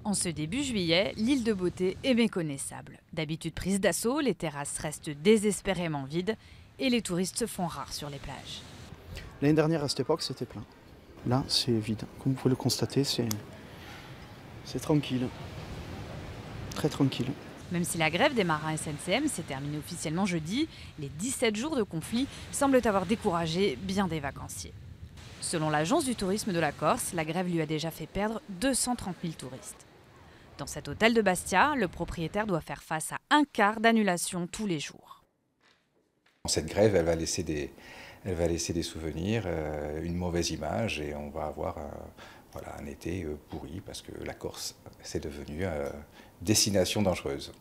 En ce début juillet, l'île de Beauté est méconnaissable. D'habitude prise d'assaut, les terrasses restent désespérément vides et les touristes se font rares sur les plages. L'année dernière, à cette époque, c'était plein. Là, c'est vide. Comme vous pouvez le constater, c'est tranquille. Très tranquille. Même si la grève des marins SNCM s'est terminée officiellement jeudi, les 17 jours de conflit semblent avoir découragé bien des vacanciers. Selon l'agence du tourisme de la Corse, la grève lui a déjà fait perdre 230 000 touristes. Dans cet hôtel de Bastia, le propriétaire doit faire face à un quart d'annulation tous les jours. Cette grève, elle va laisser des souvenirs, une mauvaise image et on va avoir un été pourri parce que la Corse, c'est devenu destination dangereuse.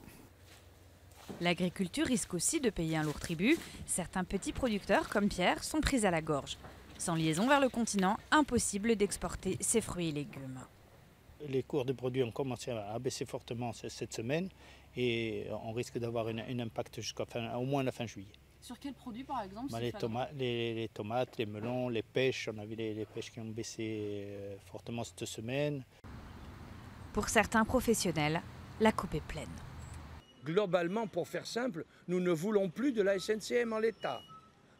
L'agriculture risque aussi de payer un lourd tribut. Certains petits producteurs, comme Pierre, sont pris à la gorge. Sans liaison vers le continent, impossible d'exporter ses fruits et légumes. Les cours des produits ont commencé à baisser fortement cette semaine et on risque d'avoir un impact jusqu'à au moins la fin juillet. Sur quels produits par exemple? Les tomates, les melons, les pêches, on a vu les pêches qui ont baissé fortement cette semaine. Pour certains professionnels, la coupe est pleine. Globalement, pour faire simple, nous ne voulons plus de la SNCM en l'état.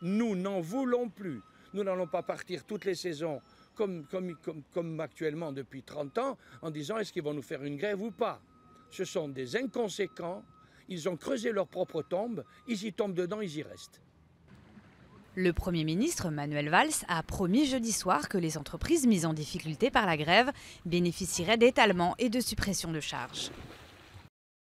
Nous n'en voulons plus. Nous n'allons pas partir toutes les saisons comme actuellement depuis 30 ans en disant est-ce qu'ils vont nous faire une grève ou pas. Ce sont des inconséquents, ils ont creusé leur propre tombe, ils y tombent dedans, ils y restent. Le Premier ministre Manuel Valls a promis jeudi soir que les entreprises mises en difficulté par la grève bénéficieraient d'étalement et de suppression de charges.